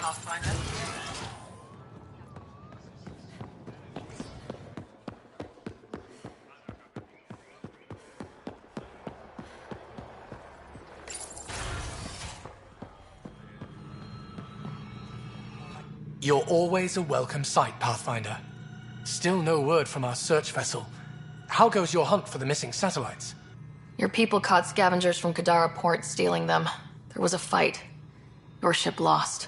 Pathfinder. You're always a welcome sight, Pathfinder. Still no word from our search vessel. How goes your hunt for the missing satellites? Your people caught scavengers from Kadara Port stealing them. There was a fight. Your ship lost.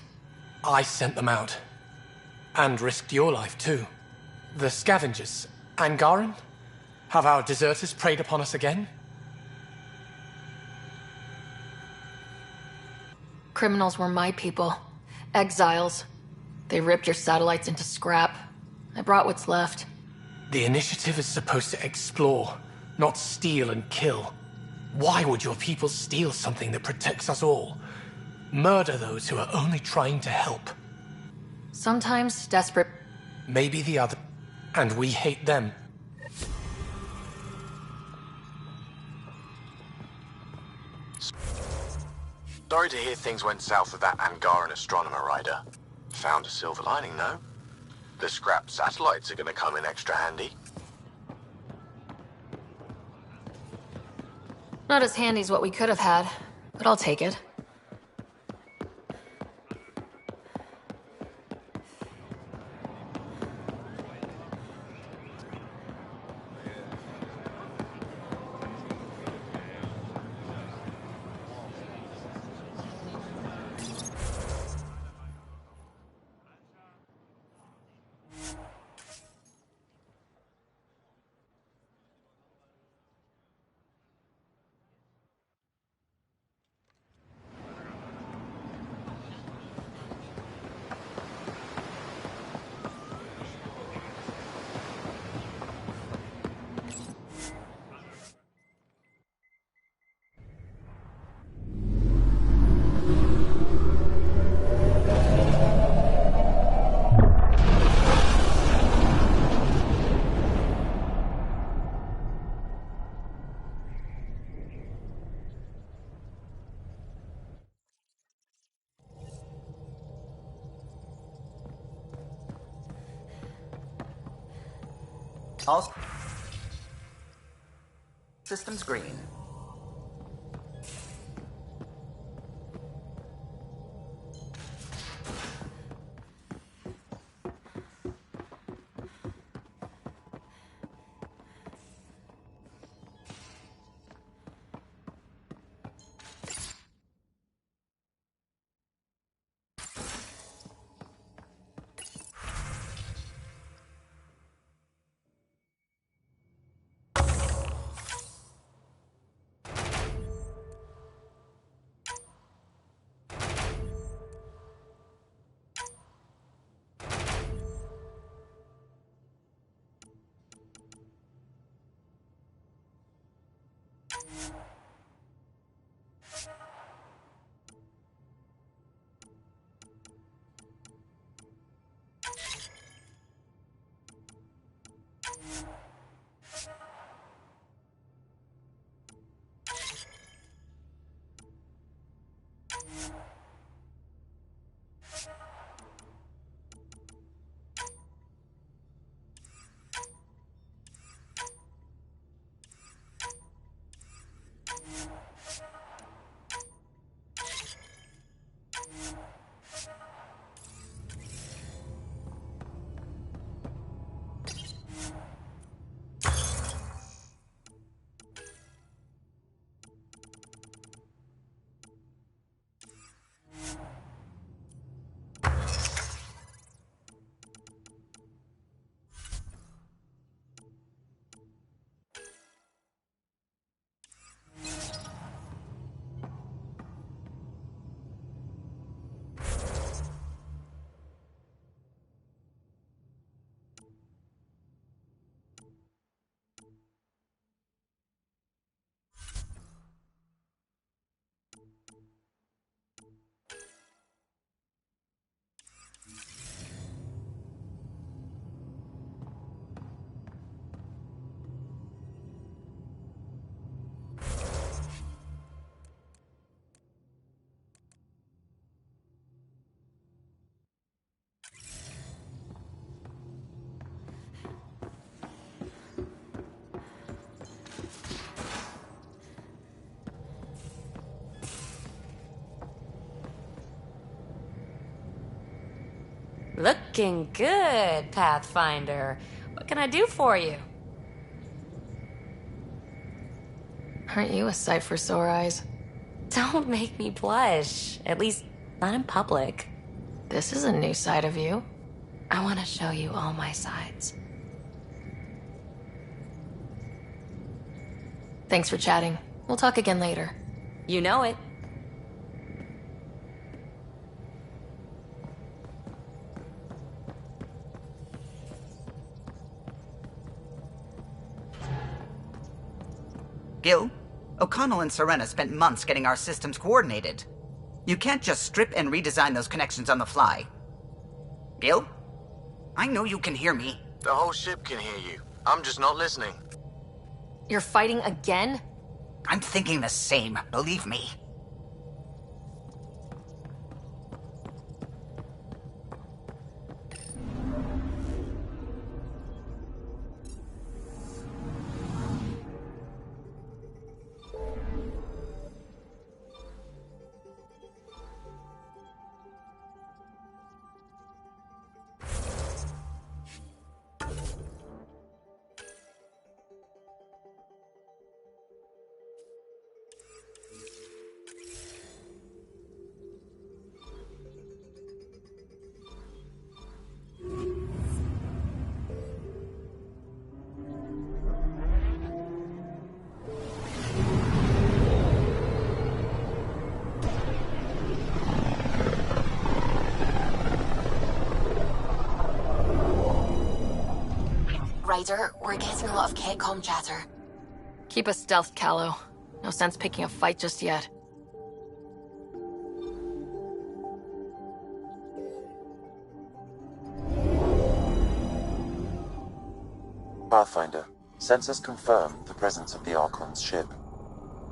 I sent them out. And risked your life, too. The scavengers, Angaran? Have our deserters preyed upon us again? Criminals were my people. Exiles. They ripped your satellites into scrap. I brought what's left. The initiative is supposed to explore, not steal and kill. Why would your people steal something that protects us all? Murder those who are only trying to help. Sometimes desperate. Maybe the other. And we hate them. Sorry to hear things went south with that Angaran astronomer rider. Found a silver lining, though. The scrap satellites are gonna come in extra handy. Not as handy as what we could have had, but I'll take it. All systems green. Looking good, Pathfinder. What can I do for you? Aren't you a sight for sore eyes? Don't make me blush. At least, not in public. This is a new side of you. I want to show you all my sides. Thanks for chatting. We'll talk again later. You know it. Gil, O'Connell and Serena spent months getting our systems coordinated. You can't just strip and redesign those connections on the fly. Gil? I know you can hear me. The whole ship can hear you. I'm just not listening. You're fighting again? I'm thinking the same, believe me. Ryder, we're getting a lot of Catcom chatter. Keep us stealth, Callow. No sense picking a fight just yet. Pathfinder, sensors confirm the presence of the Archon's ship.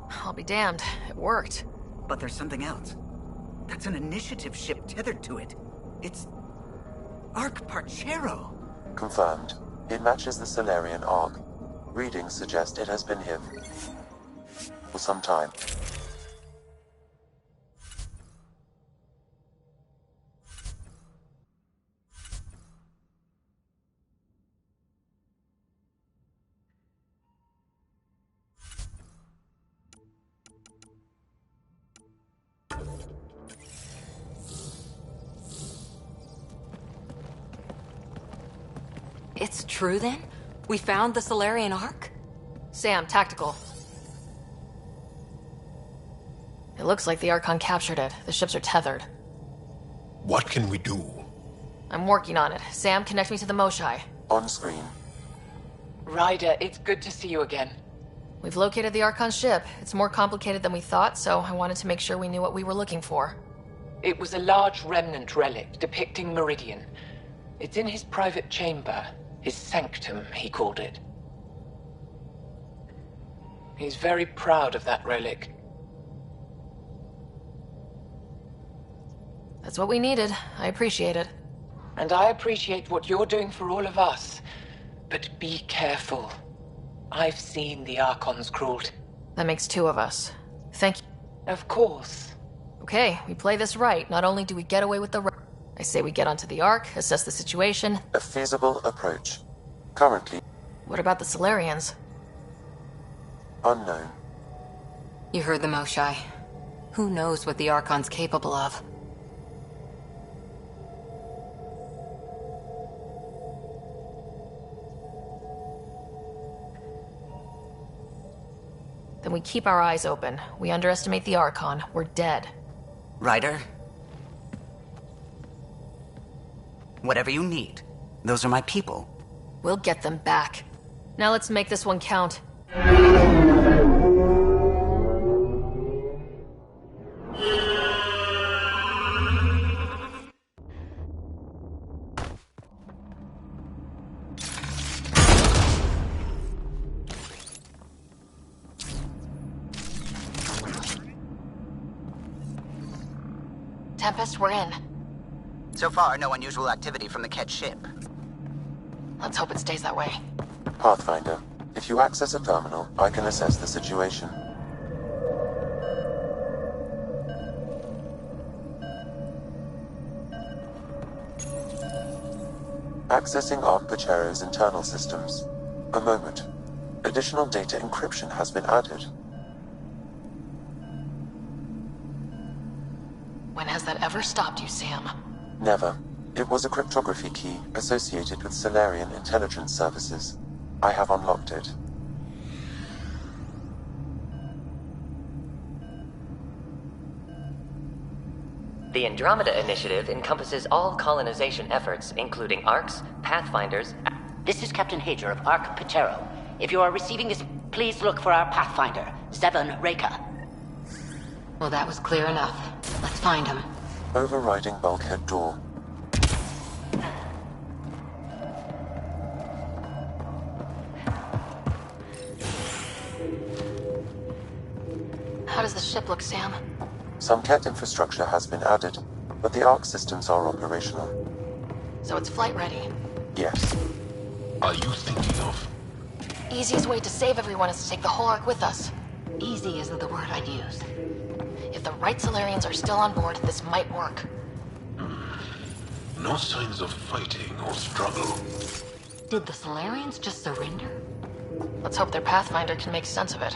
I'll be damned. It worked. But there's something else. That's an initiative ship tethered to it. It's... Arc Parchero. Confirmed. It matches the Solarian Arc. Readings suggest it has been here for some time. It's true then? We found the Solarian Ark? Sam, tactical. It looks like the Archon captured it. The ships are tethered. What can we do? I'm working on it. Sam, connect me to the Moshai. On screen. Ryder, it's good to see you again. We've located the Archon ship. It's more complicated than we thought, so I wanted to make sure we knew what we were looking for. It was a large remnant relic depicting Meridian. It's in his private chamber. His sanctum, he called it. He's very proud of that relic. That's what we needed. I appreciate it. And I appreciate what you're doing for all of us. But be careful. I've seen the Archon's cruelty. That makes two of us. Thank you. Of course. Okay, we play this right. Not only do we get away with the... I say we get onto the Ark, assess the situation. A feasible approach. Currently What about the Solarians? unknown. You heard the Moshai. Who knows what the Archon's capable of? Then we keep our eyes open. We underestimate the Archon. We're dead. Ryder? Whatever you need. Those are my people. We'll get them back. Now let's make this one count. Tempest, we're in. So far, no unusual activity from the Ket ship. Let's hope it stays that way. Pathfinder, if you access a terminal, I can assess the situation. Accessing Ark Pachero's internal systems. A moment. Additional data encryption has been added. When has that ever stopped you, Sam? Never. It was a cryptography key associated with Solarian intelligence services. I have unlocked it. The Andromeda Initiative encompasses all colonization efforts, including ARCs, Pathfinders. This is Captain Hager of Ark Pachero. If you are receiving this, please look for our Pathfinder, Zevon Reka. Well, that was clear enough. Let's find him. Overriding bulkhead door. How does the ship look, Sam? Some Ket infrastructure has been added, but the Ark systems are operational. So it's flight ready. Yes. Are you thinking of? Easiest way to save everyone is to take the whole Ark with us. Easy isn't the word I'd use. If the right Solarians are still on board, this might work. No signs of fighting or struggle. Did the Solarians just surrender? Let's hope their Pathfinder can make sense of it.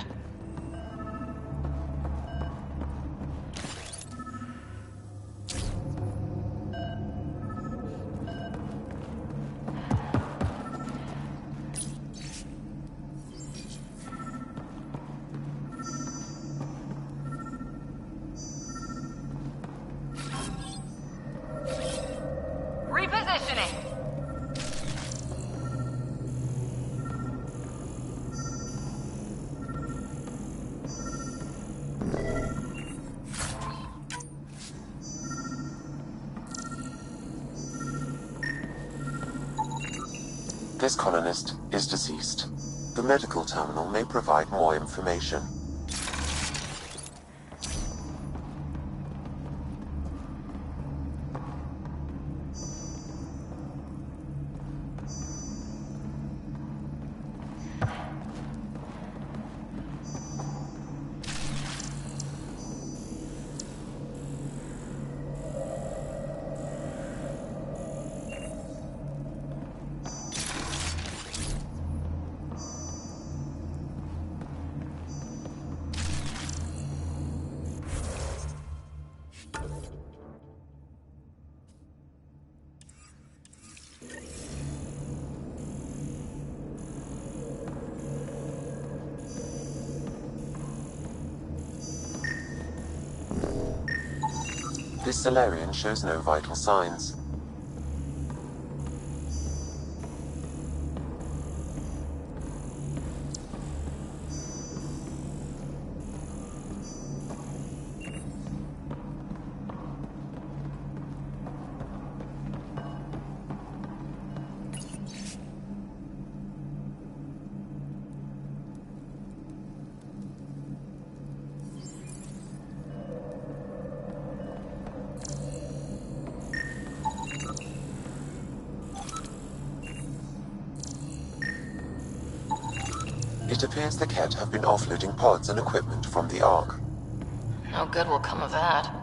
Repositioning! This colonist is deceased. The medical terminal may provide more information. This Solarian shows no vital signs. It appears the Ket have been offloading pods and equipment from the Ark. No good will come of that.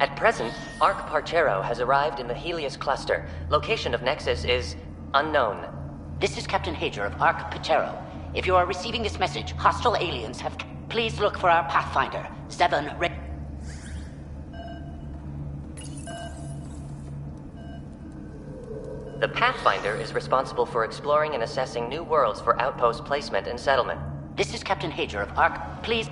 At present, Ark Parchero has arrived in the Helios cluster. Location of Nexus is unknown. This is Captain Hager of Ark Patero. If you are receiving this message, hostile aliens have... Please look for our Pathfinder, Zevon Ray... The Pathfinder is responsible for exploring and assessing new worlds for outpost placement and settlement. This is Captain Hager of Ark. Please...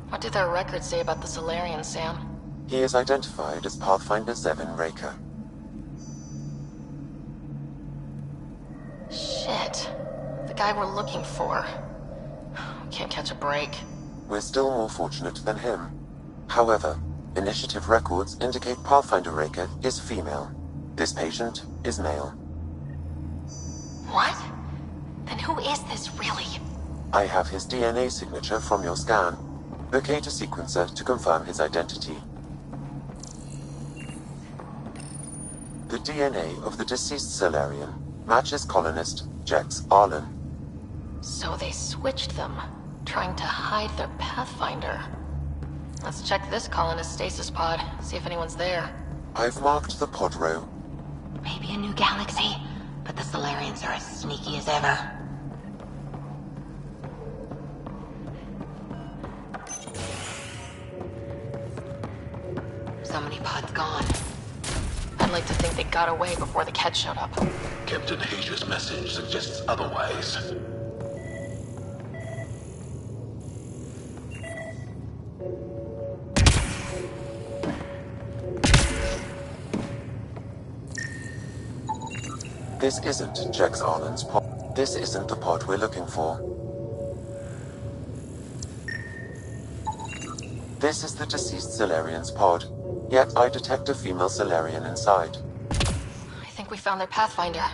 What did their records say about the Solarian, Sam? He is identified as Pathfinder Zevon Raker. Shit. The guy we're looking for. We can't catch a break. We're still more fortunate than him. However, initiative records indicate Pathfinder Raker is female. This patient is male. What? Then who is this, really? I have his DNA signature from your scan. Locate a sequencer to confirm his identity. The DNA of the deceased Solarian matches colonist Jex Arlen. So they switched them, trying to hide their Pathfinder. Let's check this colonist stasis pod, see if anyone's there. I've marked the pod row. Maybe a new galaxy, but the Solarians are as sneaky as ever. So many pods gone. I'd like to think they got away before the Kett showed up. Captain Hager's message suggests otherwise. This isn't Jex Arlen's pod. This isn't the pod we're looking for. This is the deceased Solarian's pod, yet I detect a female Solarian inside. I think we found their Pathfinder.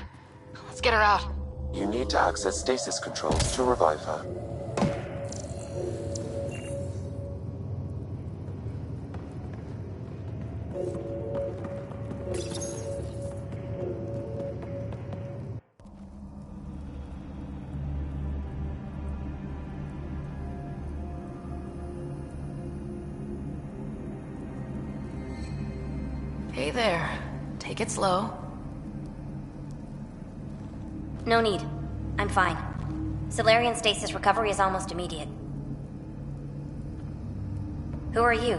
Let's get her out. You need to access stasis controls to revive her. Hey there. Take it slow. No need. I'm fine. Solarian stasis recovery is almost immediate. Who are you?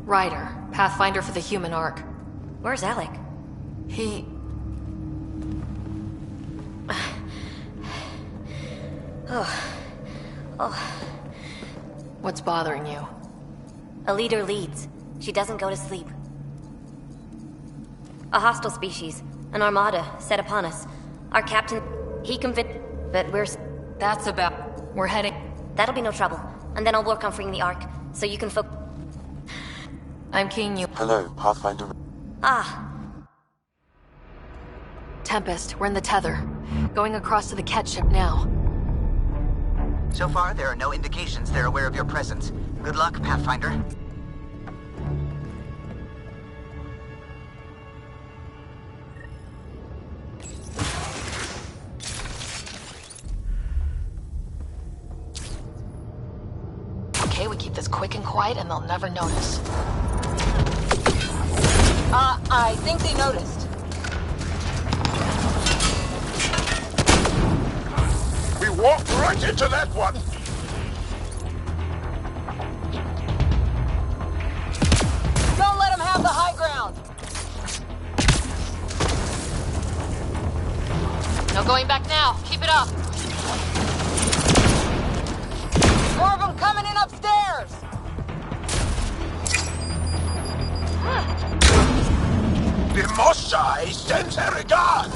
Ryder, Pathfinder for the human Ark. Where's Alec? He... What's bothering you? A leader leads. She doesn't go to sleep. A hostile species, an armada, set upon us. Our captain, he convinced... But we're... That's about... We're heading... That'll be no trouble. And then I'll work on freeing the Ark, so you can I'm keying you. Hello, Pathfinder. Ah. Tempest, we're in the tether. Going across to the Kett ship now. So far, there are no indications they're aware of your presence. Good luck, Pathfinder. keep this quick and quiet and they'll never notice. I think they noticed. We walked right into that one! Don't let them have the high ground! No going back now. Keep it up. More of them coming in upstairs! The Moshai sends her regards!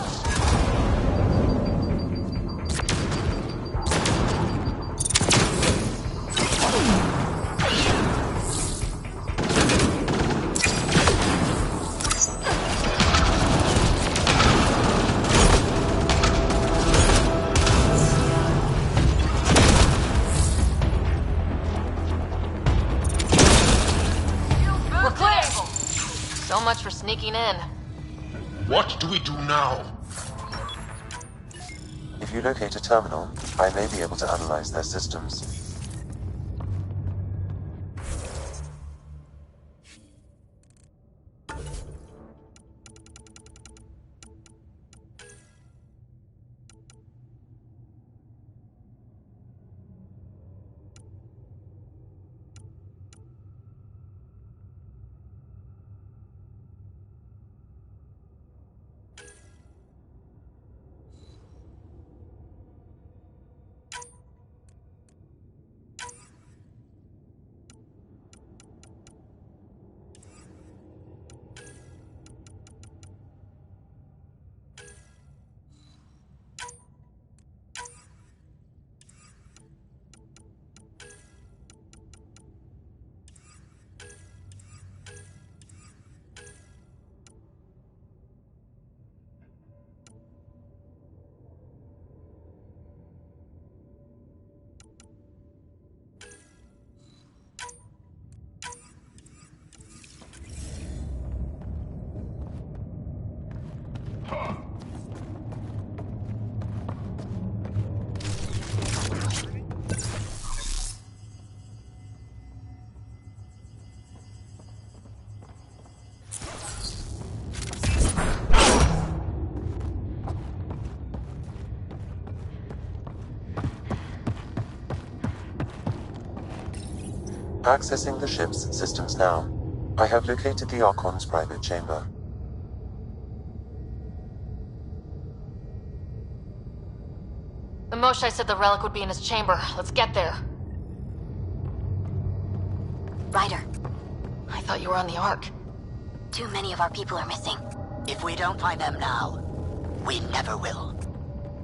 We're clear! So much for sneaking in. What do we do now? If you locate a terminal, I may be able to analyze their systems. Accessing the ship's systems now. I have located the Archon's private chamber. The Moshai said the relic would be in his chamber. Let's get there. Ryder, I thought you were on the Ark. too many of our people are missing. If we don't find them now, we never will.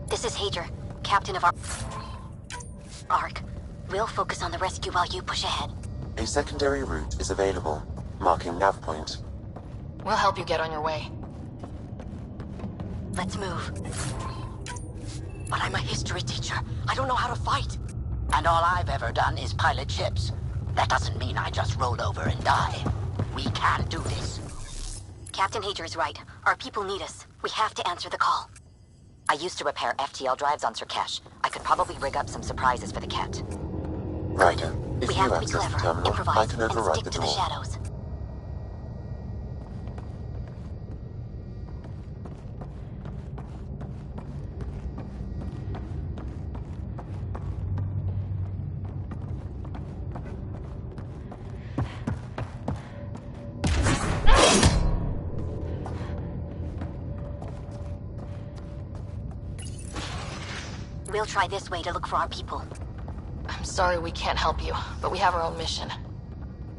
This is Hager, captain of our Ark. We'll focus on the rescue while you push ahead. A secondary route is available, marking nav point. We'll help you get on your way. Let's move. But I'm a history teacher. I don't know how to fight. And all I've ever done is pilot ships. That doesn't mean I just roll over and die. We can do this. Captain Hager is right. Our people need us. We have to answer the call. I used to repair FTL drives on Surkesh. I could probably rig up some surprises for the Ket. Ryder, if We you have to be access the clever, terminal, I improvise, can and override stick the to the door. shadows. We'll try this way to look for our people. I'm sorry we can't help you, but we have our own mission.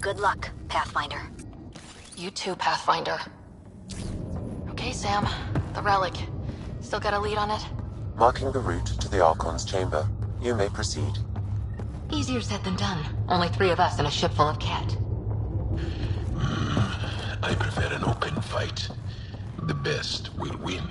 Good luck, Pathfinder. You too, Pathfinder. Okay, Sam. The relic. Still got a lead on it? Marking the route to the Archon's chamber. You may proceed. Easier said than done. Only 3 of us and a ship full of Ket. I prefer an open fight. The best will win.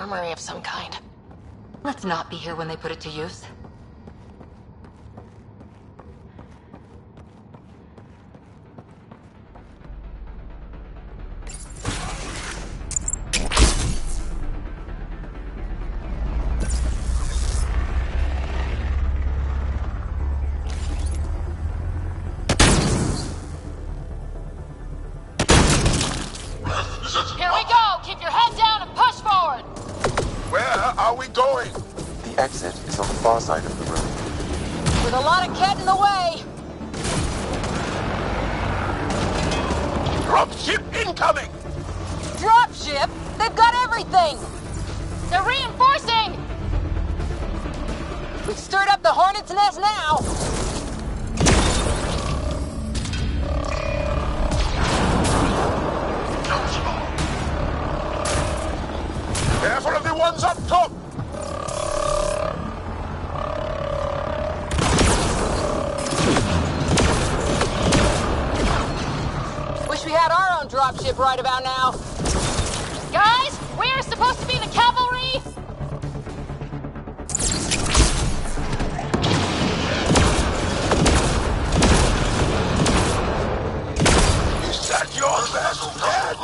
armory of some kind. Let's not be here when they put it to use. Here we go! Keep your head down and push forward! Where are we going? The exit is on the far side of the room. With a lot of Ket in the way! Dropship incoming! Dropship? They've got everything! They're reinforcing! We've stirred up the Hornet's nest now! Careful of the ones up top! Wish we had our own dropship right about now. Guys, we're supposed to be the cavalry! Is that your vessel, Dad?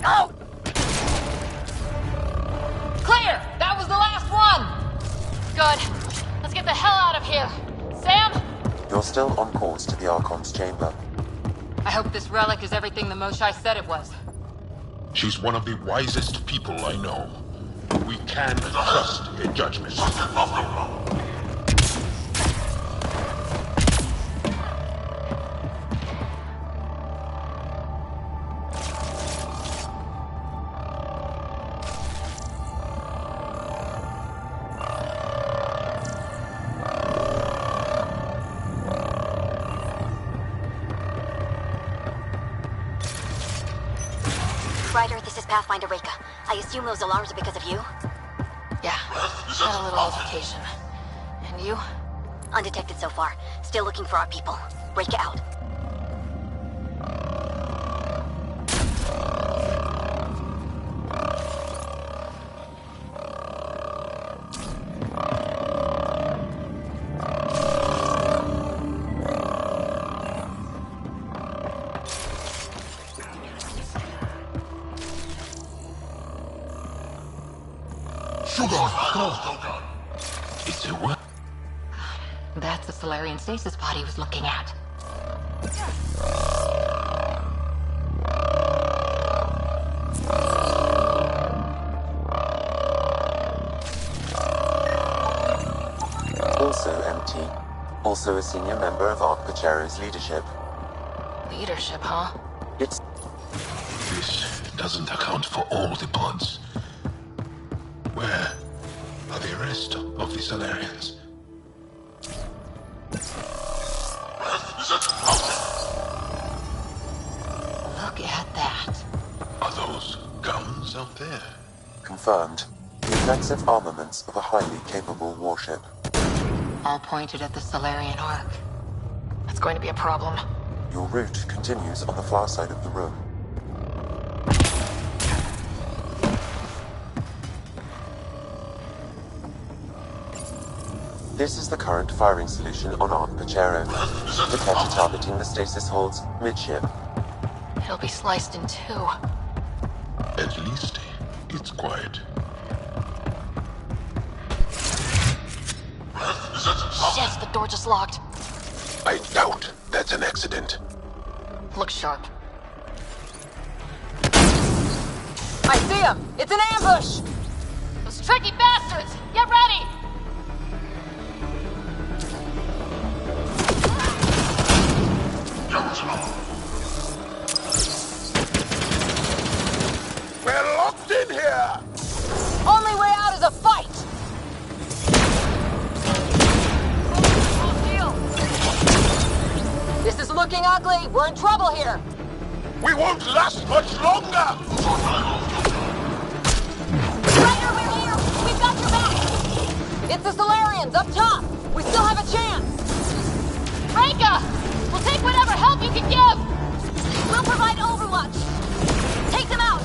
Oh! Clear! That was the last one! Good. Let's get the hell out of here. Sam? You're still on course to the Archon's chamber. I hope this relic is everything the Moshae said it was. She's one of the wisest people I know. We can trust her judgment. Ryder, this is Pathfinder Reka. I assume those alarms are because of you? Yeah, had a little altercation. And you? Undetected so far. Still looking for our people. Reka out. It's a what? That's the Solarian stasis pod he was looking at. Also MT. Also a senior member of Ark Pachero's leadership. Leadership, huh? It's... This doesn't account for all the pods. Where are the rest of the Solarians? Look at that. Are those guns out there? confirmed. The offensive armaments of a highly capable warship. All pointed at the Solarian Ark. That's going to be a problem. Your route continues on the far side of the room. This is the current firing solution on Ark Pachero. The Ket targeting the stasis holds midship. It'll be sliced in two. At least it's quiet. Shit, the door just locked. I doubt that's an accident. Look sharp. I see him! It's an ambush! Those tricky bastards! Get ready! We're locked in here! Only way out is a fight! This is looking ugly. We're in trouble here. We won't last much longer! Ryder, we're here! We've got your back! It's the Solarians, up top! We still have a chance! much! Take them out!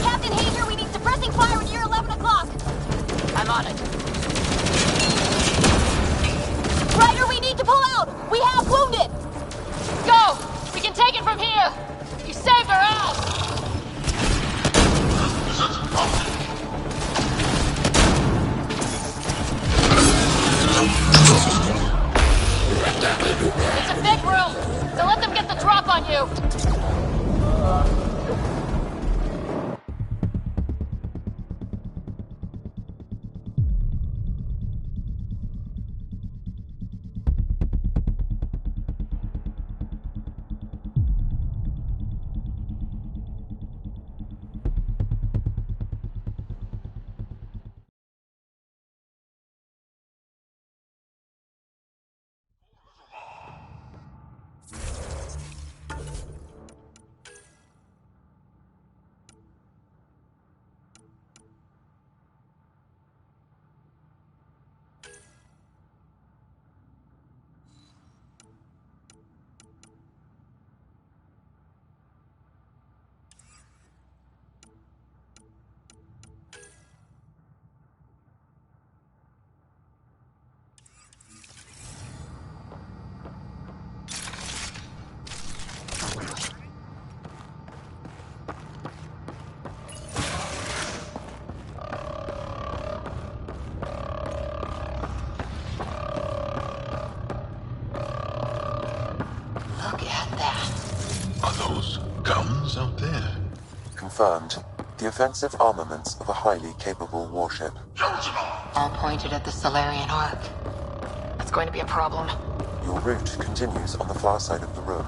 Captain Hager, we need suppressing fire near 11 o'clock! I'm on it. Ryder, we need to pull out! We have wounded! Go! We can take it from here! You saved our ass! It's a big room! So let them get the drop on you! Confirmed. The offensive armaments of a highly capable warship. All pointed at the Solarian Ark. That's going to be a problem. Your route continues on the far side of the room.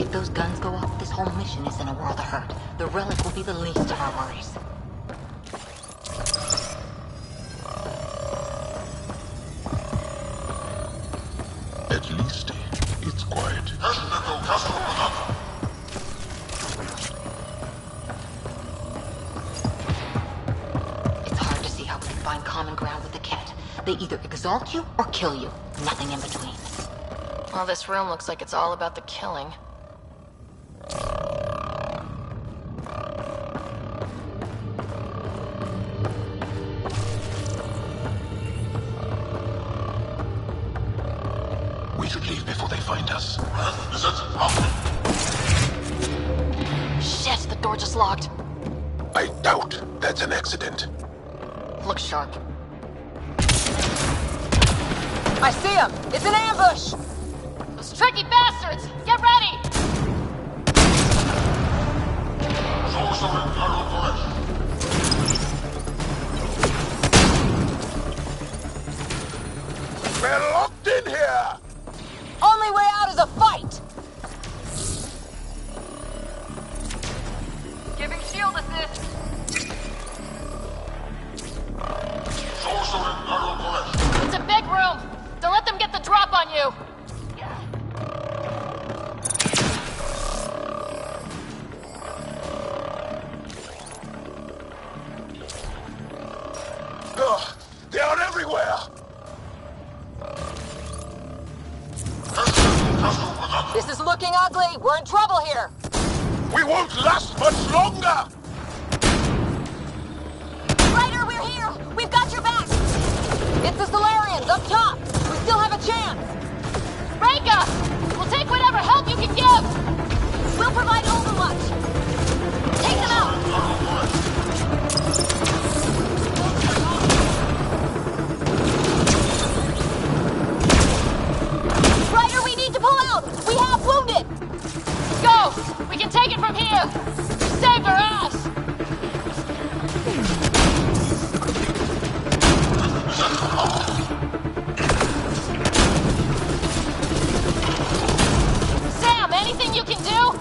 If those guns go off, this whole mission is in a world of hurt. The relic will be the least of our worries. At least it's quiet. It's hard to see how we can find common ground with the Ket. They either exalt you or kill you. Nothing in between. Well, this room looks like it's all about the killing. We should leave before they find us. Shit, the door just locked. I doubt that's an accident. Look sharp. I see him! It's an ambush! Those tricky bastards! Get ready! We're locked in here! Only way out is a fight! Giving shield assist! It's a big room! Don't let them get the drop on you! Ugh, they are everywhere! This is looking ugly! We're in trouble here! We won't last much longer! Ryder, we're here! We've got your back! It's the Solarians, up top! We still have a chance! Break us! We'll take whatever help you can give! We'll provide overwatch! Take them out! Ryder, we need to pull out! We have wounded! Go! We can take it from here! You saved our ass! Sam, anything you can do?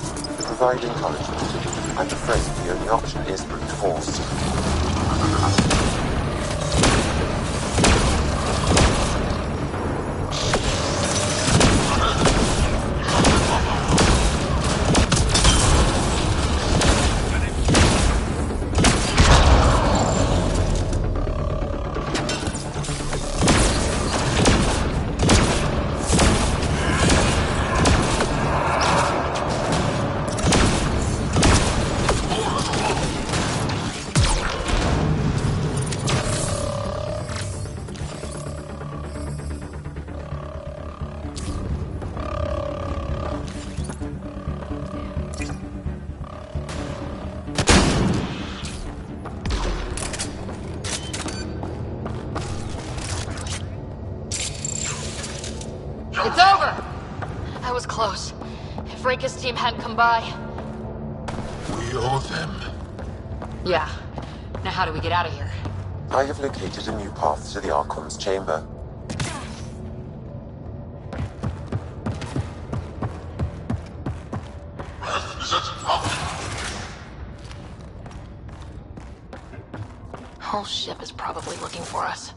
Provide encouragement. I'm afraid the only option is brute force. That was close. If Reika's team hadn't come by... We owe them. Yeah. Now how do we get out of here? I have located a new path to the Archon's chamber. Whole ship is probably looking for us.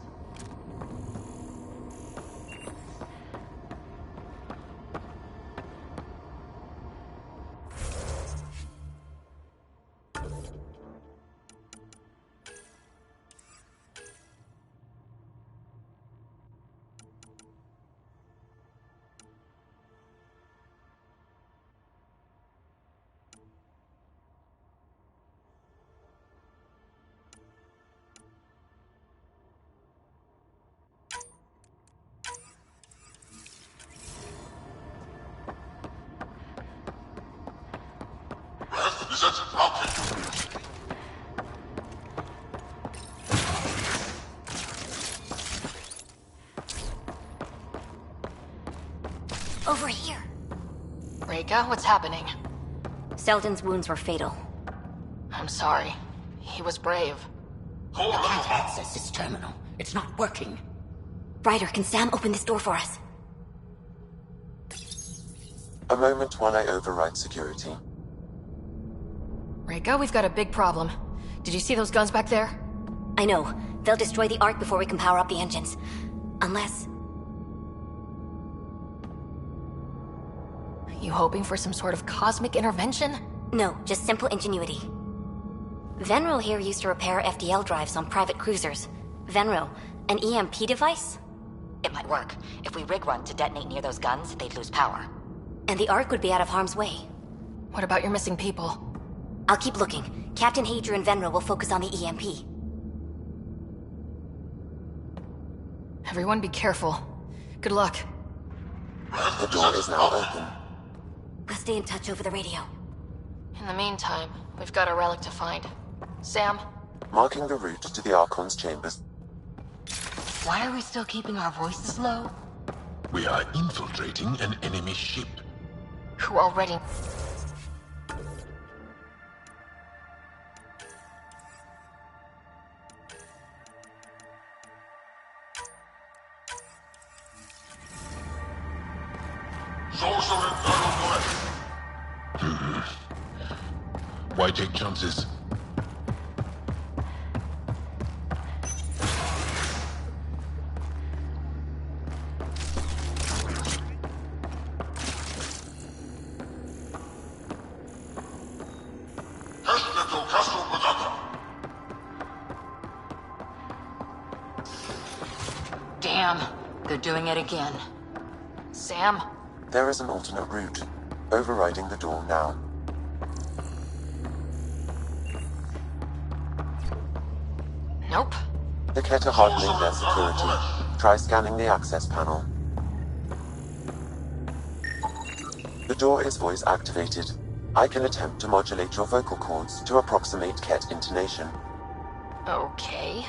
Over here. Reika, what's happening? Selden's wounds were fatal. I'm sorry. He was brave. I can't access this terminal. It's not working. Ryder, can Sam open this door for us? A moment while I override security. Reika, we've got a big problem. Did you see those guns back there? I know. They'll destroy the Ark before we can power up the engines. Unless... You hoping for some sort of cosmic intervention? No, just simple ingenuity. Venro here used to repair FTL drives on private cruisers. Venro, an EMP device? It might work. If we rig one to detonate near those guns, they'd lose power. And the Ark would be out of harm's way. What about your missing people? I'll keep looking. Captain Hadrian and Venro will focus on the EMP. Everyone be careful. Good luck. The door is now open. We'll stay in touch over the radio. In the meantime, we've got a relic to find. Sam? Marking the route to the Archon's chambers. Why are we still keeping our voices low? We are infiltrating an enemy ship. Who already... Why take chances? Damn, they're doing it again. Sam? There is an alternate route. Overriding the door now. Nope. The Kett are hardening their security. Try scanning the access panel. The door is voice activated. I can attempt to modulate your vocal cords to approximate Kett intonation. Okay.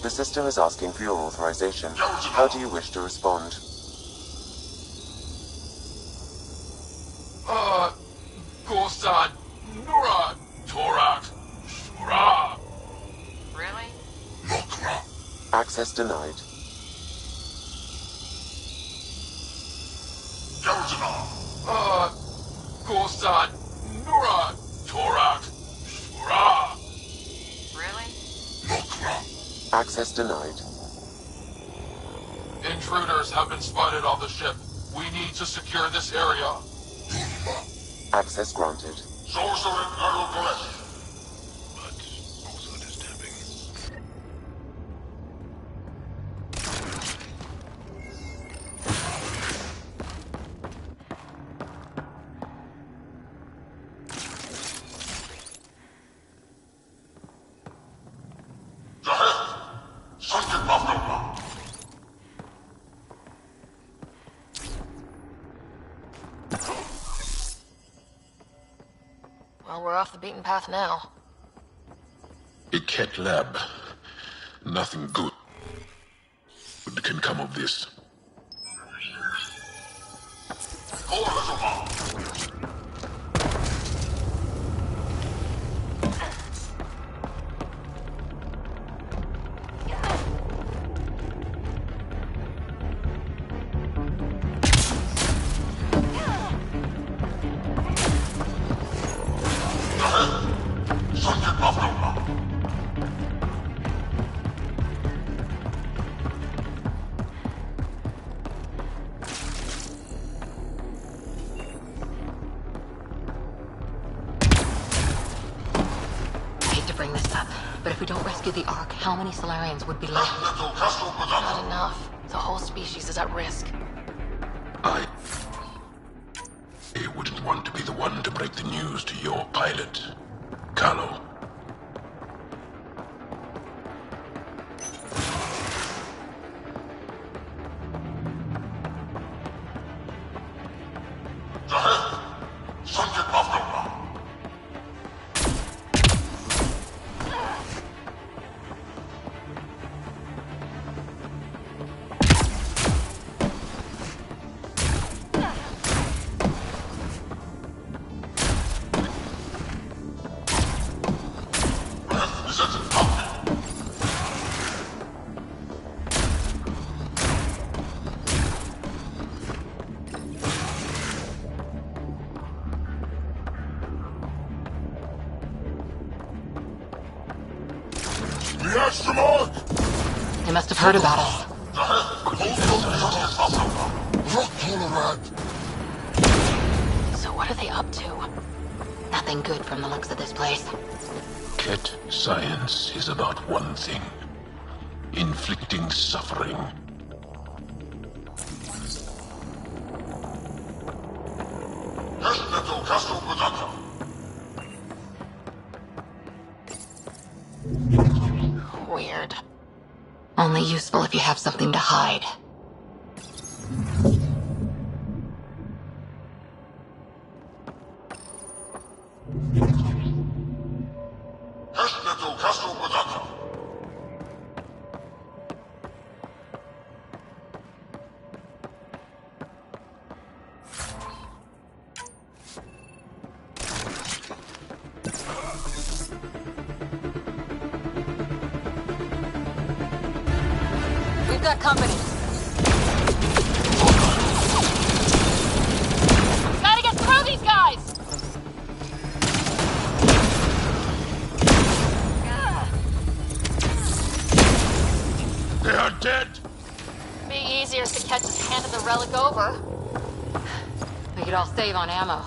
The system is asking for your authorization. How do you wish to respond? Gorsad, Nura, Torak, Shura. Really? Lokra. Access denied. Gorsad, Nura, Torak, Shura. Really? Lokra. Access denied. Intruders have been spotted on the ship. We need to secure this area. Access granted. Sorcerer Aerocorrect. But also disturbing. Well, we're off the beaten path now. A Kett lab. Nothing good can come of this. Bring this up, but if we don't rescue the Ark, how many Solarians would be left? Not enough. The whole species is at risk. I wouldn't want to be the one to break the news to your pilot, Carlo. They must have heard about us. So what are they up to? Nothing good from the looks of this place. Ket science is about one thing: inflicting suffering. Weird. Only useful if you have something to hide. We've got company. Gotta get through these guys! They are dead! Be easier if the Ket just handed the relic over. We could all save on ammo.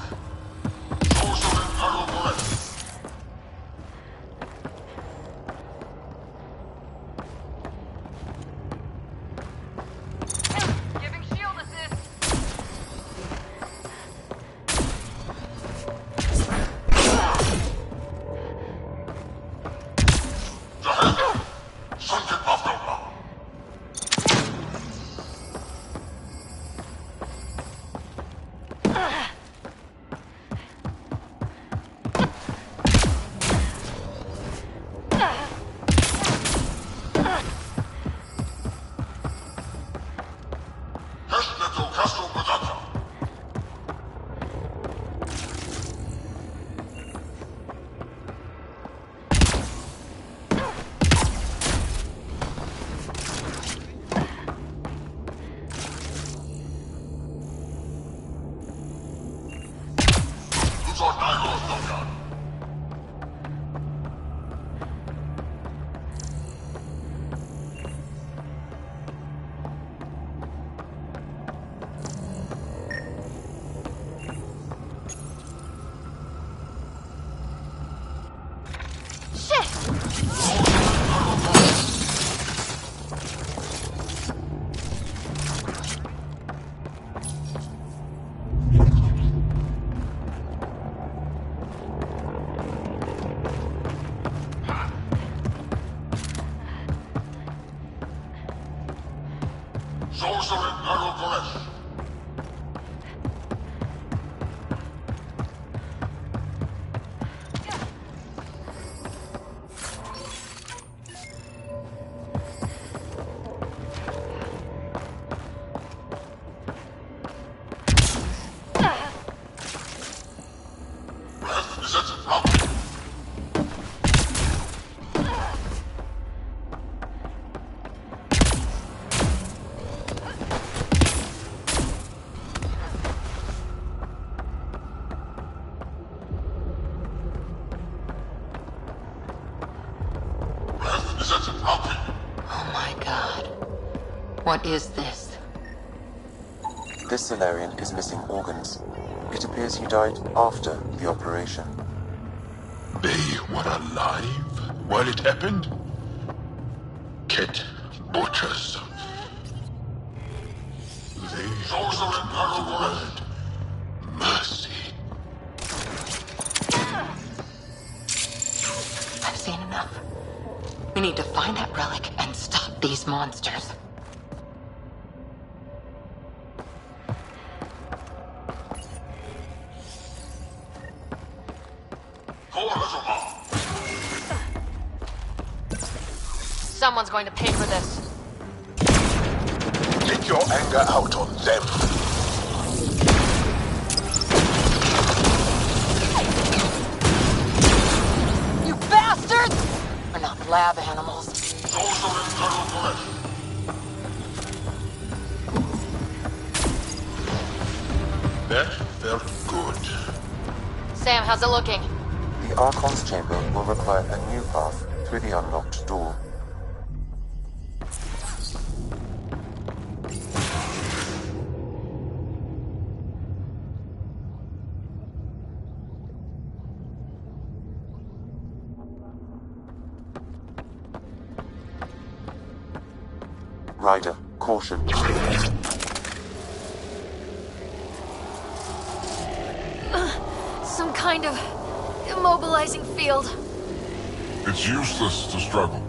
What is this? This Solarian is missing organs. It appears he died after the operation. They were alive while it happened? Kett butchers. They word mercy. I've seen enough. We need to find that relic and stop these monsters. Someone's going to pay for this. Take your anger out on them. You bastards! We're not lab animals. That felt good. Sam, how's it looking? The Archon's chamber will require a new path through the unlocked door. Ryder, caution. Some kind of immobilizing field. It's useless to struggle.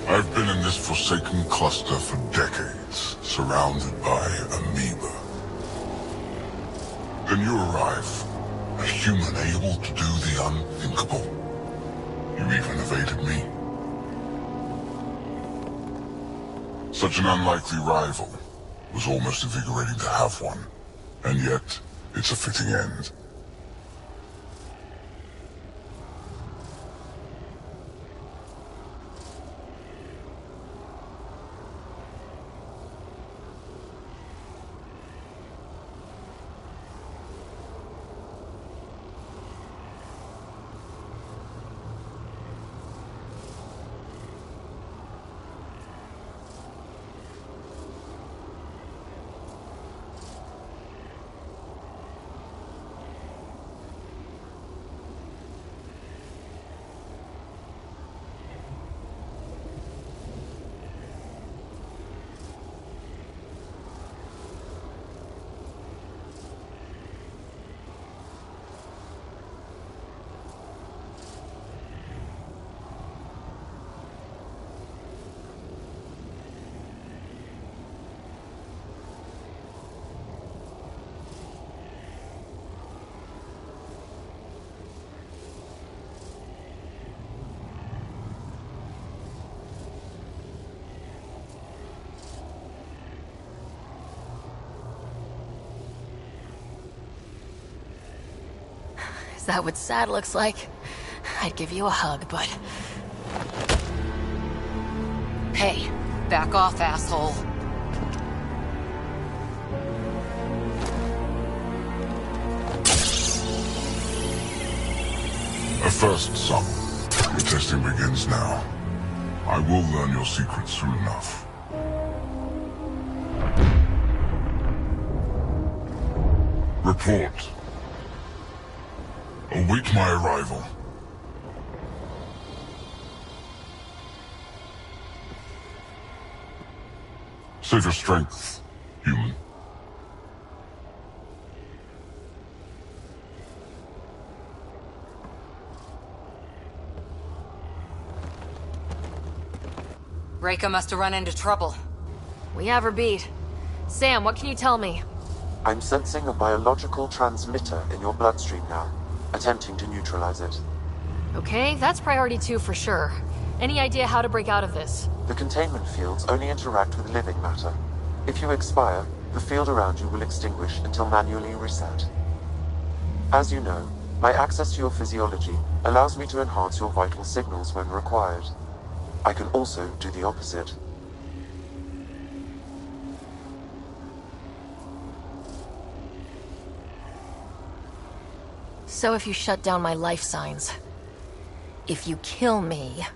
I've been in this forsaken cluster for decades, surrounded by amoeba. Then you arrive, a human able to do the unthinkable. You even evaded me. Such an unlikely rival. Was almost invigorating to have one. And yet, it's a fitting end. Is that what sad looks like? I'd give you a hug, but... Hey, back off, asshole. A first, son. Your testing begins now. I will learn your secrets soon enough. Report. Await my arrival. Save your strength, human. Reika must have run into trouble. We have her beat. Sam, what can you tell me? I'm sensing a biological transmitter in your bloodstream now, attempting to neutralize it. Okay, that's priority 2 for sure. Any idea how to break out of this? The containment fields only interact with living matter. If you expire, the field around you will extinguish until manually reset. As you know, my access to your physiology allows me to enhance your vital signals when required. I can also do the opposite. So if you shut down my life signs... If you kill me,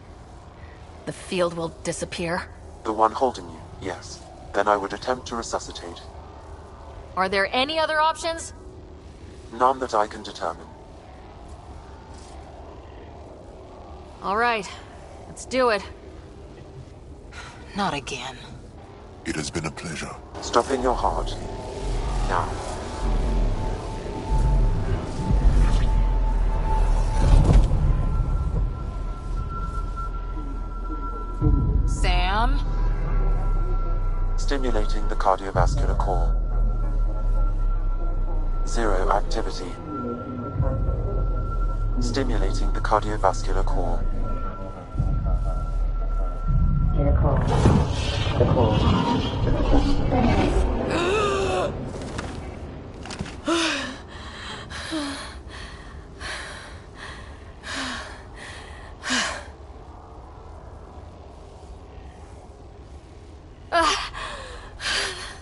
the field will disappear? The one holding you, yes. Then I would attempt to resuscitate. Are there any other options? None that I can determine. All right, let's do it. Not again. It has been a pleasure. Stop in your heart. Now. Sam? Stimulating the cardiovascular core. 0 activity. Stimulating the cardiovascular core.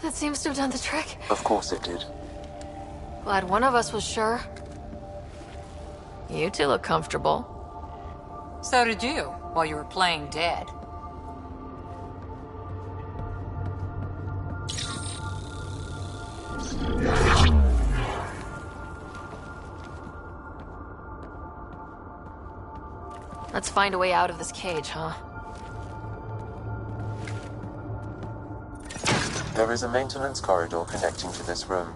That seems to have done the trick. Of course it did. Glad one of us was sure. You two look comfortable. So did you, while you were playing dead. Let's find a way out of this cage, huh? There is a maintenance corridor connecting to this room.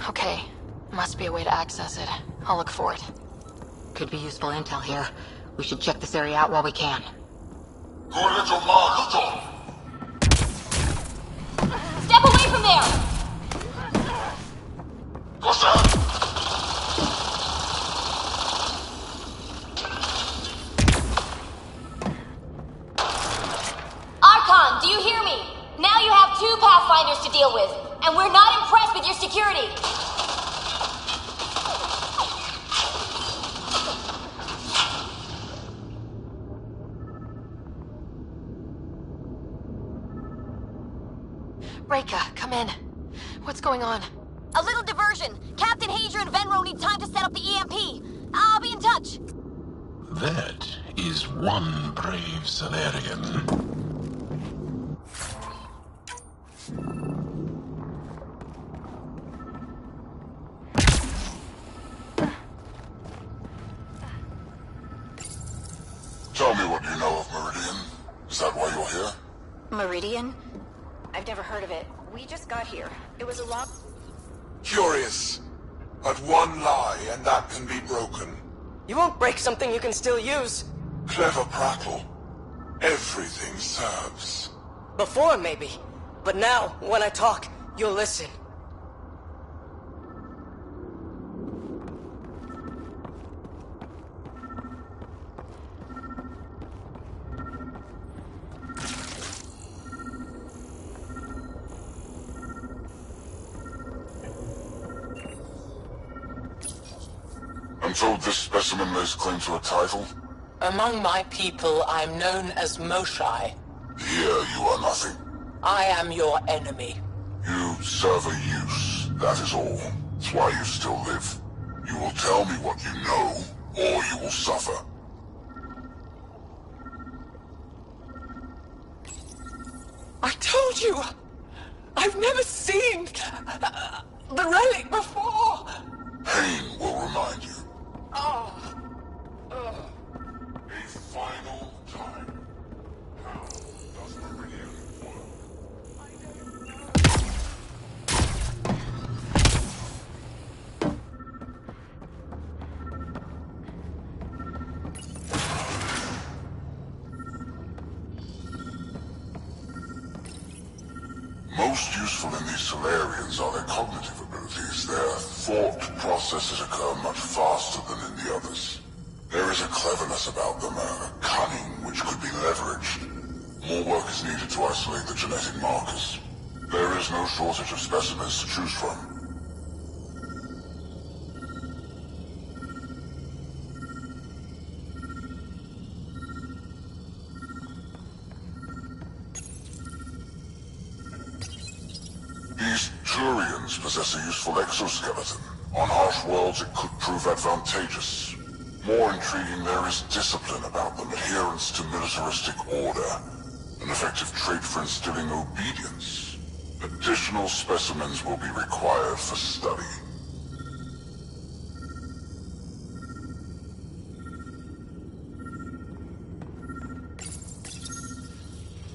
Okay. Must be a way to access it. I'll look for it. Could be useful intel here. We should check this area out while we can. Step away from there! Archon, do you hear me? Now you have 2 Pathfinders to deal with, and we're not impressed with your security. Reka, come in. What's going on? A little diversion. Captain Hadrian and Venro need time to set up the EMP. I'll be in touch. That is one brave Salarian. Tell me what you know of Meridian. Is that why you're here? Meridian? I've never heard of it. We just got here. It was a long... Curious. But one lie, and that can be broken. You won't break something you can still use. Clever prattle. Everything serves. Before, maybe. But now, when I talk, you'll listen. I'm told this specimen lays claim to a title. Among my people, I'm known as Moshai. Here you are nothing. I am your enemy. You serve a use, that is all. It's why you still live. You will tell me what you know, or you will suffer. I told you! I've never seen the relic before! Pain will remind you. Oh. A final time. How does Meridian Most useful in these Solarians are their cognitive abilities. Their thought processes occur much faster than in the others. There is a cleverness about them, a cunning which could be leveraged. More work is needed to isolate the genetic markers. There is no shortage of specimens to choose from. These Turians possess a useful exoskeleton. On harsh worlds, it could prove advantageous. More intriguing, there is discipline about them, adherence to militaristic order, an effective trait for instilling obedience. Additional specimens will be required for study.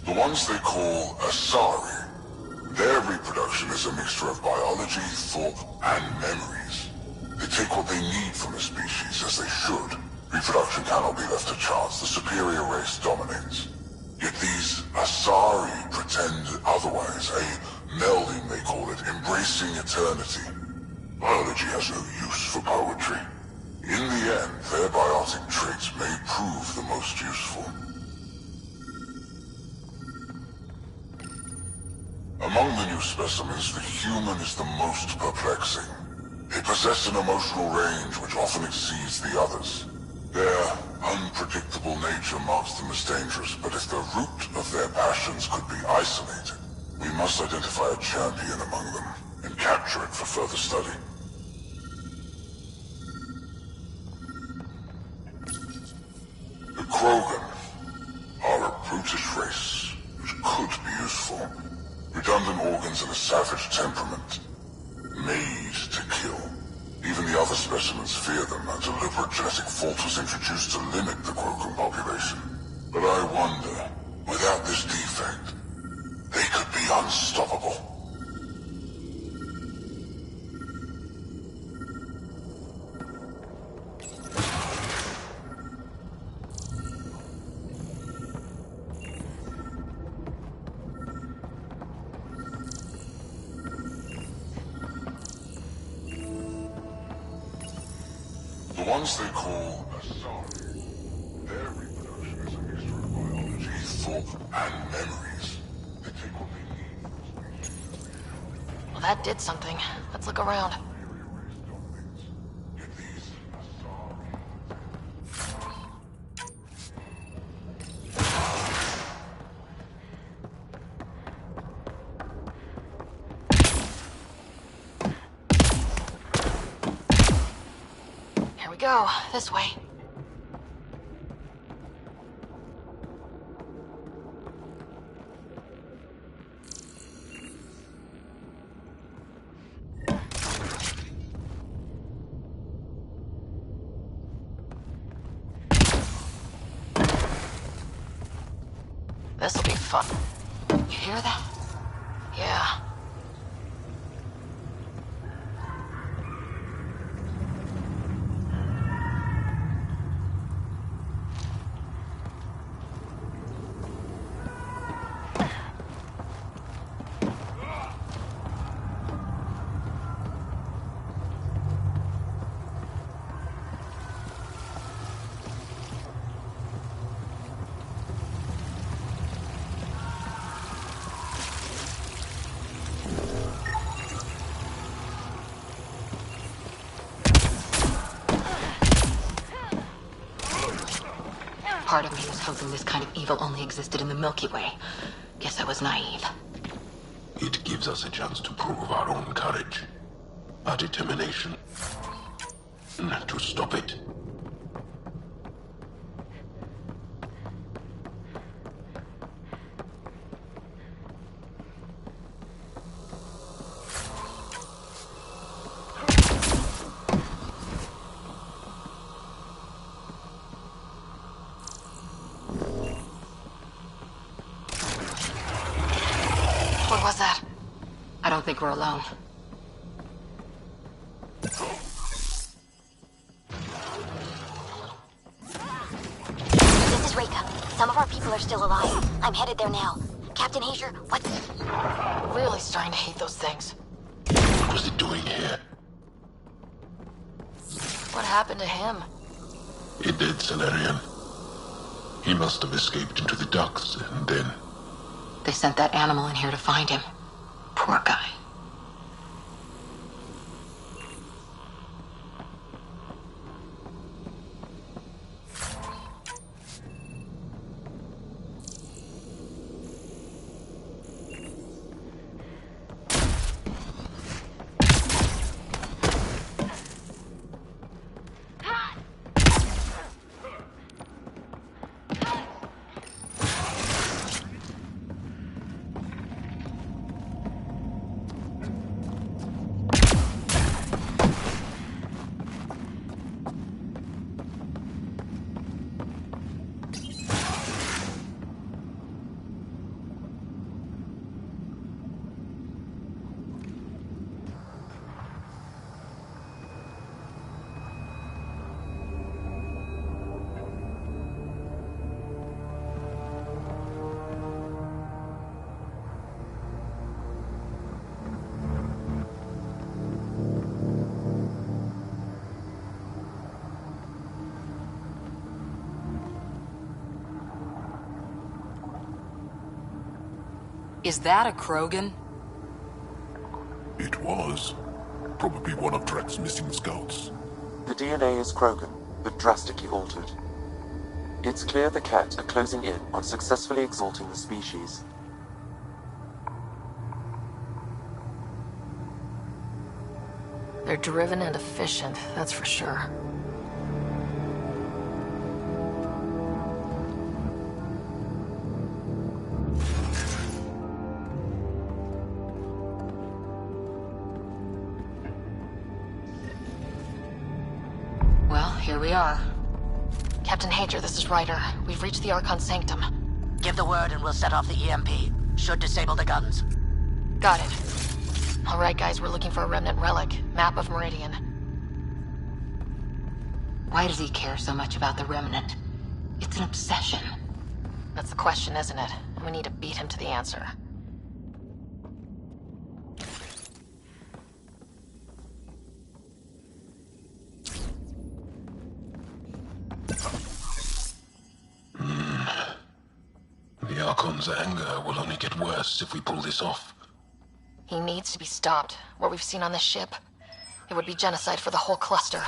The ones they call Asari, their reproduction is a mixture of biology, thought, and memories. They take what they need from a species, as they should. Reproduction cannot be left to chance. The superior race dominates. Yet these Asari pretend otherwise. A melding, they call it, embracing eternity. Biology has no use for poetry. In the end, their biotic traits may prove the most useful. Among the new specimens, the human is the most perplexing. They possess an emotional range which often exceeds the others. Their unpredictable nature marks them as dangerous, but if the root of their passions could be isolated, we must identify a champion among them and capture it for further study. The Krogan are a brutish race which could be useful. Redundant organs and a savage temperament. Made to kill. Even the other specimens fear them. A deliberate genetic fault was introduced to limit the Krogan population. But I wonder, without this defect, they could be unstoppable. The ones they call Asari, their reproduction is a mixture of biology, thought, and memories. They take what they need. Well, that did something. Let's look around. Go, this way. This'll be fun. You hear that? Yeah. Part of me was hoping this kind of evil only existed in the Milky Way. Guess I was naive. It gives us a chance to prove our own courage, our determination, to stop it. What was that? I don't think we're alone. This is Reka. Some of our people are still alive. I'm headed there now. Captain Hager, what? Really starting to hate those things. What was he doing here? What happened to him? He did, Salarian. He must have escaped into the docks, and then... They sent that animal in here to find him. Poor guy. Is that a Krogan? It was. Probably one of Drek's missing scouts. The DNA is Krogan, but drastically altered. It's clear the Ket are closing in on successfully exalting the species. They're driven and efficient, that's for sure. Well, here we are. Captain Hager, this is Ryder. We've reached the Archon Sanctum. Give the word and we'll set off the EMP. Should disable the guns. Got it. Alright guys, we're looking for a remnant relic. Map of Meridian. Why does he care so much about the remnant? It's an obsession. That's the question, isn't it? And we need to beat him to the answer. The Archon's anger will only get worse if we pull this off. He needs to be stopped. What we've seen on this ship, it would be genocide for the whole cluster.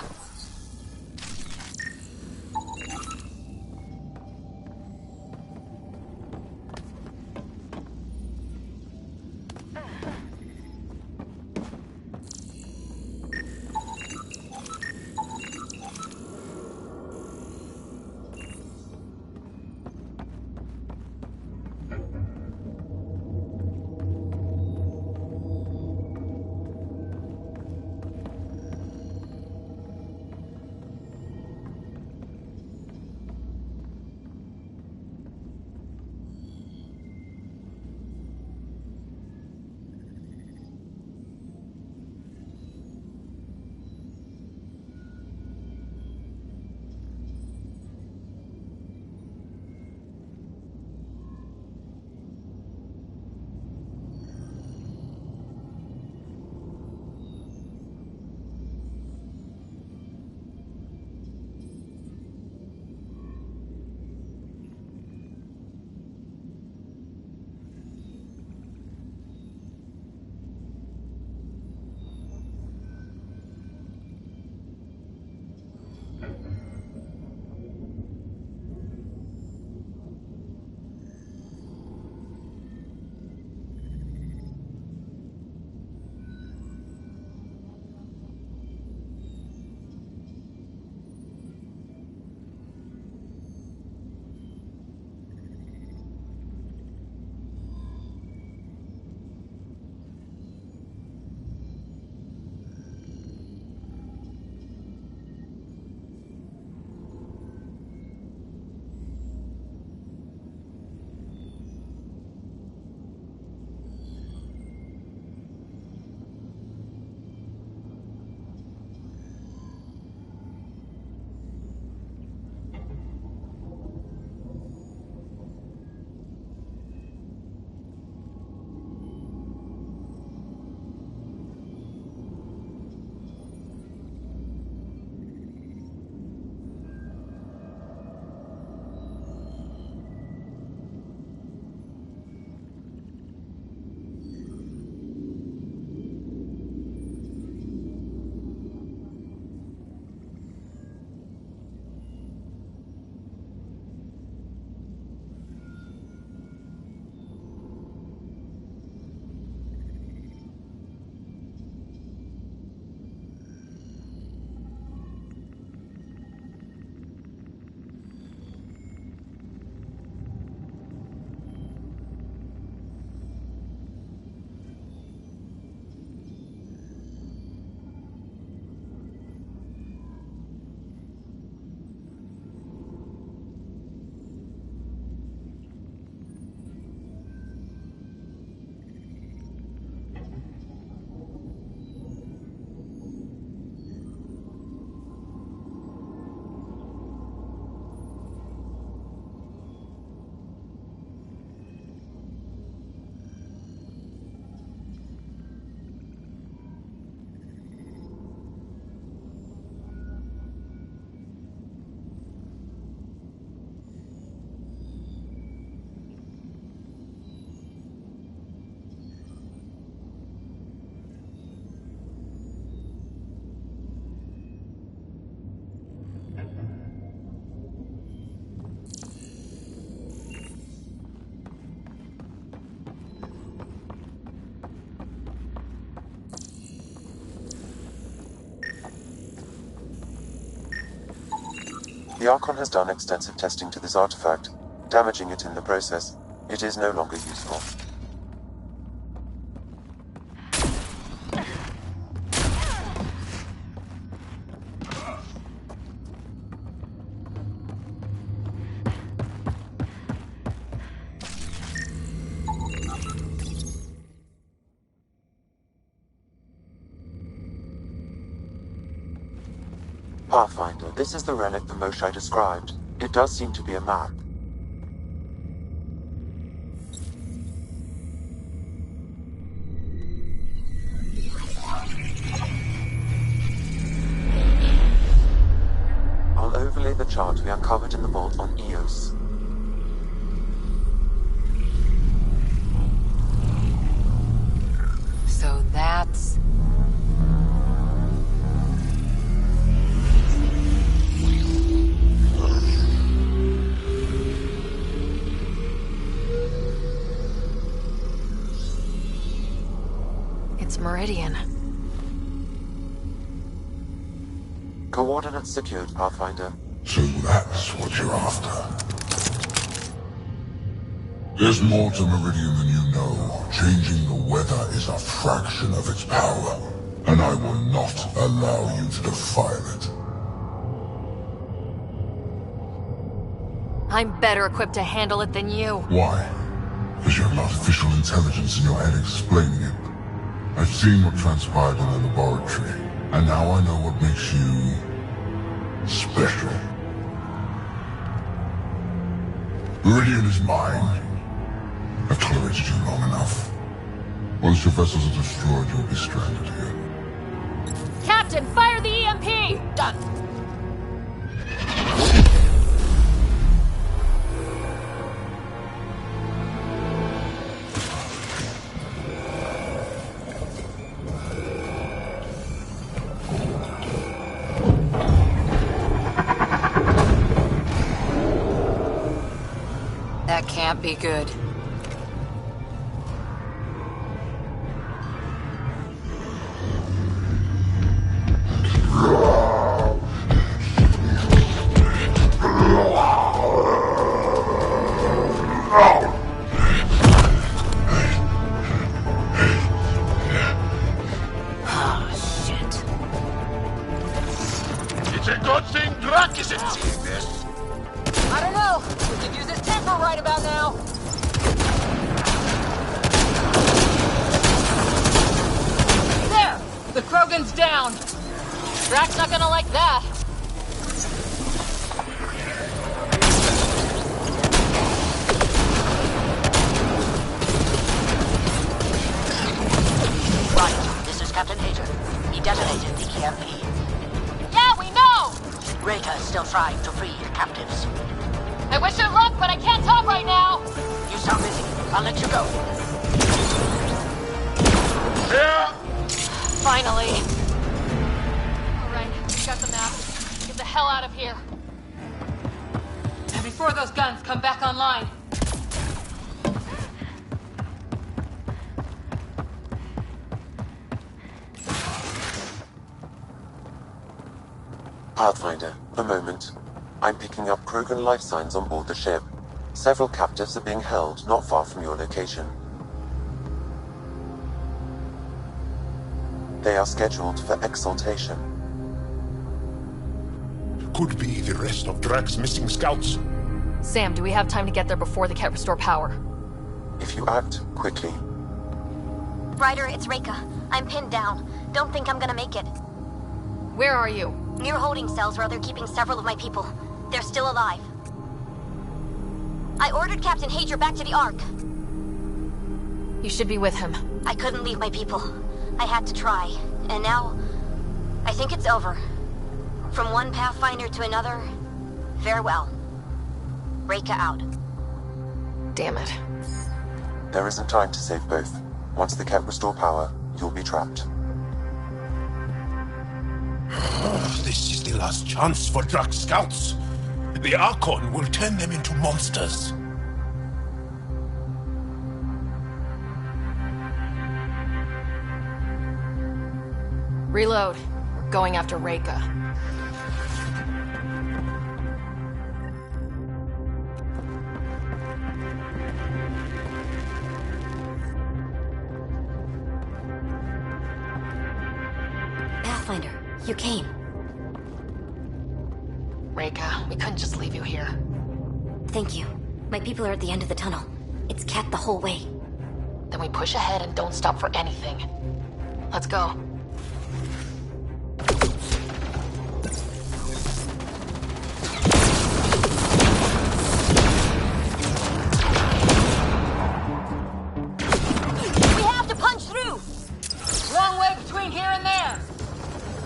The Archon has done extensive testing to this artifact, damaging it in the process. It is no longer useful. Pathfinder, this is the relic the Moshae described. It does seem to be a map. I'll overlay the chart we uncovered in the vault on Eos. So that's... It's Meridian. Coordinates secured, Pathfinder. So that's what you're after. There's more to Meridian than you know. Changing the weather is a fraction of its power, and I will not allow you to defile it. I'm better equipped to handle it than you. Why? Because you have artificial intelligence in your head explaining it. I've seen what transpired in the laboratory, and now I know what makes you... special. Meridian is mine. I've tolerated you long enough. Once your vessels are destroyed, you'll be stranded here. Captain, fire the EMP! Done. That can't be good. It's a good thing Drac isn't seeing this. I don't know. We could use his temper right about now. There! The Krogan's down! Drax's not gonna like that. Right, this is Captain Hager. He detonated the EMP. Yeah, we know! Reka is still trying to free your captives. I wish her luck, but I can't talk right now. You sound busy. I'll let you go. Finally. Alright, got the map. Get the hell out of here. And before those guns come back online. Pathfinder, a moment. I'm picking up Krogan life signs on board the ship. Several captives are being held not far from your location. They are scheduled for exaltation. Could be the rest of Drac's missing scouts. Sam, do we have time to get there before the Ket restore power? If you act quickly. Ryder, it's Reka. I'm pinned down. Don't think I'm gonna make it. Where are you? Near holding cells where they're keeping several of my people. They're still alive. I ordered Captain Hager back to the Ark. You should be with him. I couldn't leave my people. I had to try. And now, I think it's over. From one Pathfinder to another, farewell. Reka out. Damn it. There isn't time to save both. Once the Ket restore power, you'll be trapped. This is the last chance for Drac scouts. The Archon will turn them into monsters. Reload. We're going after Reka. Pathfinder, you came. Reka, we couldn't just leave you here. Thank you. My people are at the end of the tunnel. It's Cat the whole way. Then we push ahead and don't stop for anything. Let's go. We have to punch through! Long way between here and there.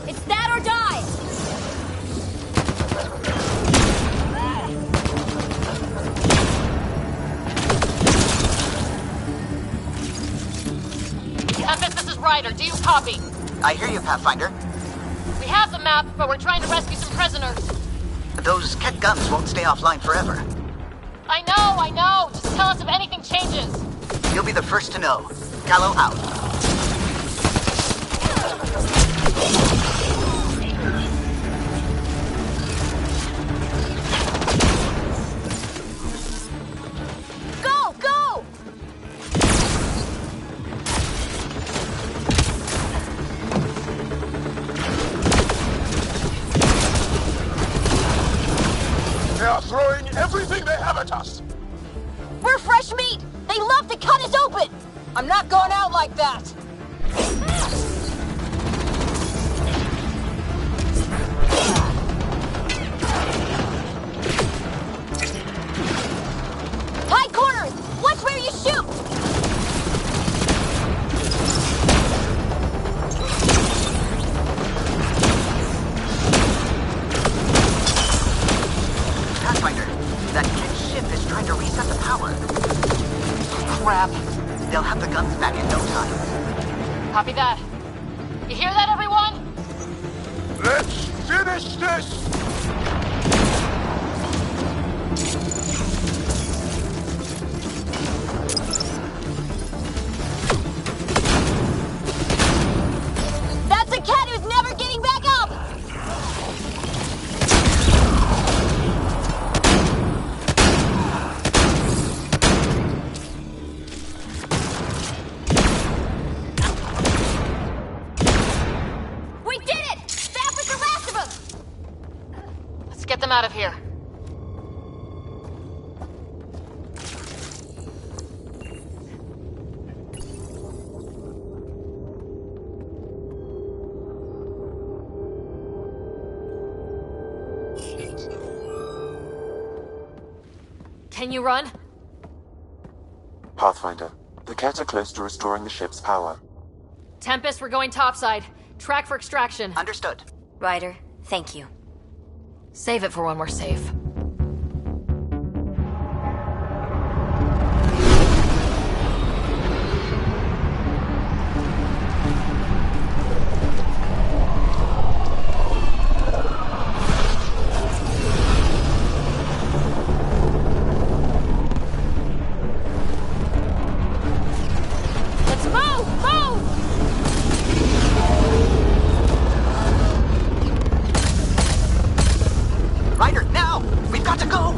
It's that or die! Tempest, this is Ryder. Do you copy? I hear you, Pathfinder. We have the map, but we're trying to rescue some prisoners. Those Ket guns won't stay offline forever. I know. Just tell us if anything changes. You'll be the first to know. Callow out. Go! Go! They are throwing everything they have at us! We're fresh meat! They love to cut us open! I'm not going out like that! Tight corners! Watch where you shoot! Pathfinder, that Ket ship is trying to reset the power. Crap. They'll have the guns back in no time. Copy that. You hear that, everyone? Let's finish this! That's a cat who's never getting back up! We did it! Back with the rest of them! Let's get them out of here. Can you run? Pathfinder, the Ket are close to restoring the ship's power. Tempest, we're going topside. Track for extraction. Understood. Ryder, thank you. Save it for when we're safe. Let's move! Move! Ryder, now! We've got to go!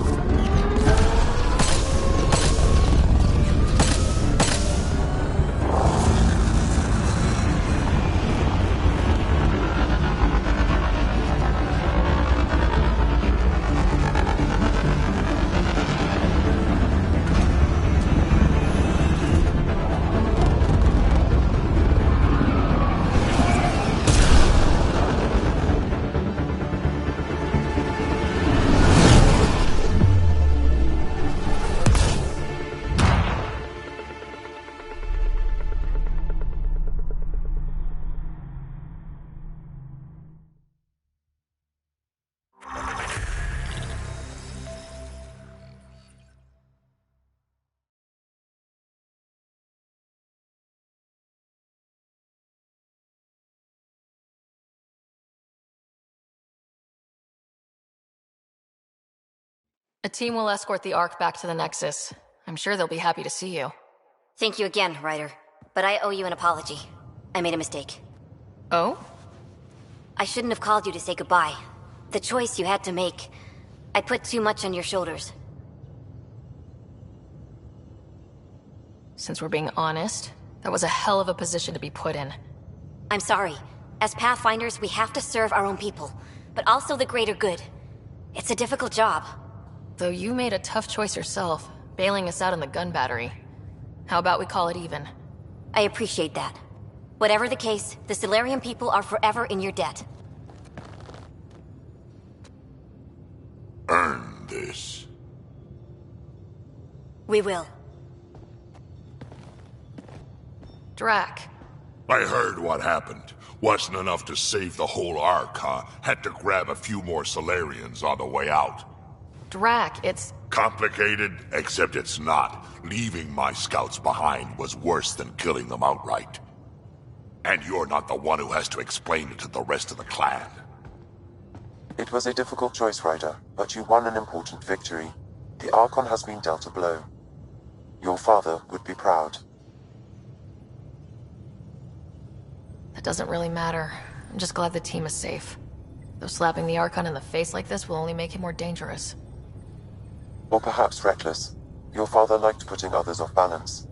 A team will escort the Ark back to the Nexus. I'm sure they'll be happy to see you. Thank you again, Ryder. But I owe you an apology. I made a mistake. Oh? I shouldn't have called you to say goodbye. The choice you had to make. I put too much on your shoulders. Since we're being honest, that was a hell of a position to be put in. I'm sorry. As Pathfinders, we have to serve our own people, but also the greater good. It's a difficult job. Though you made a tough choice yourself, bailing us out on the gun battery. How about we call it even? I appreciate that. Whatever the case, the Solarian people are forever in your debt. Earn this. We will. Drac. I heard what happened. Wasn't enough to save the whole Ark, huh? Had to grab a few more Solarians on the way out. Drac, it's... Complicated, except it's not. Leaving my scouts behind was worse than killing them outright. And you're not the one who has to explain it to the rest of the clan. It was a difficult choice, Ryder, but you won an important victory. The Archon has been dealt a blow. Your father would be proud. That doesn't really matter. I'm just glad the team is safe. Though slapping the Archon in the face like this will only make him more dangerous. Or perhaps reckless. Your father liked putting others off balance.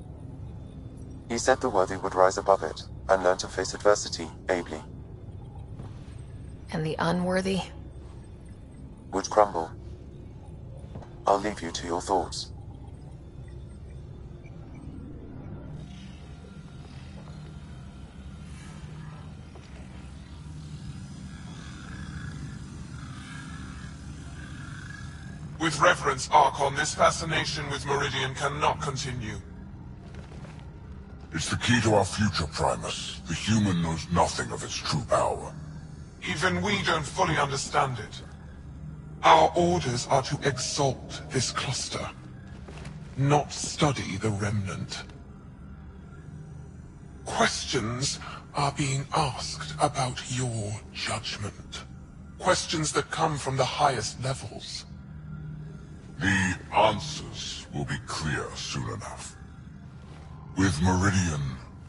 He said the worthy would rise above it, and learn to face adversity ably. And the unworthy? Would crumble. I'll leave you to your thoughts. With reverence, Archon, this fascination with Meridian cannot continue. It's the key to our future, Primus. The human knows nothing of its true power. Even we don't fully understand it. Our orders are to exalt this cluster, not study the remnant. Questions are being asked about your judgment. Questions that come from the highest levels. The answers will be clear soon enough. With Meridian,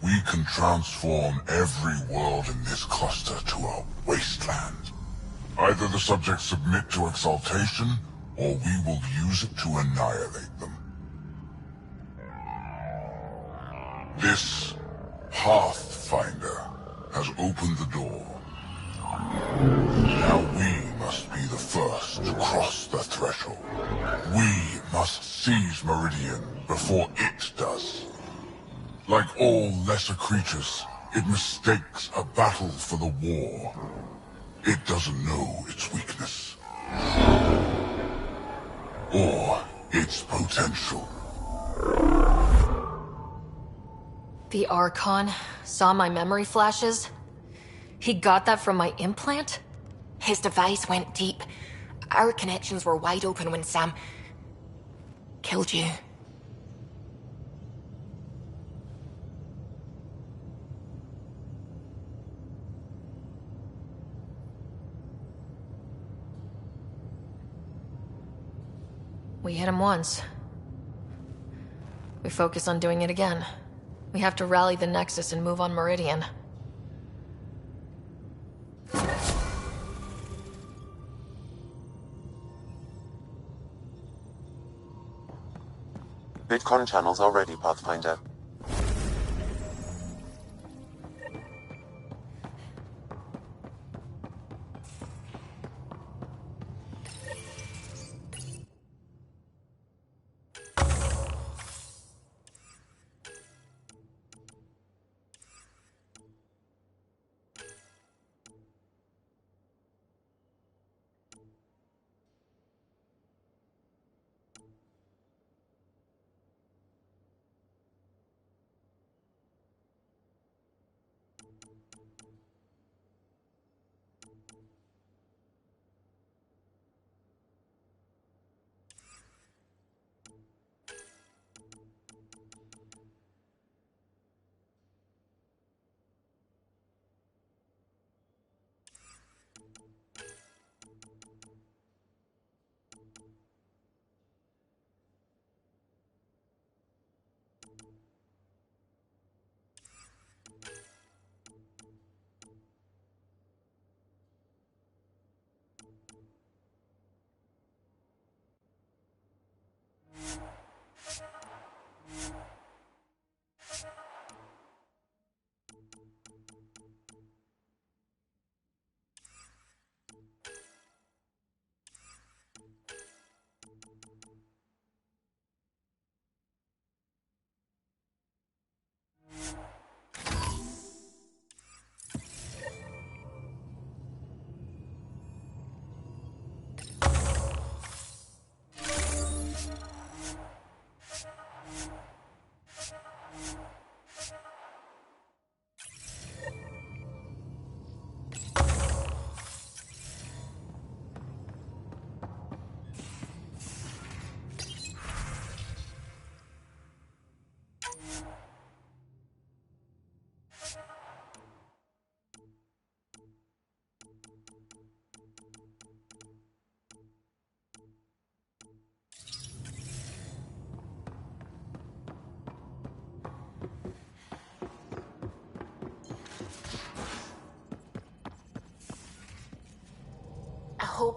we can transform every world in this cluster to a wasteland. Either the subjects submit to exaltation, or we will use it to annihilate them. This Pathfinder has opened the door. Now we must be the first to cross the threshold. We must seize Meridian before it does. Like all lesser creatures, it mistakes a battle for the war. It doesn't know its weakness. Or its potential. The Archon saw my memory flashes? He got that from my implant? His device went deep. Our connections were wide open when Sam... killed you. We hit him once. We focus on doing it again. We have to rally the Nexus and move on Meridian. VidCon channels are ready, Pathfinder.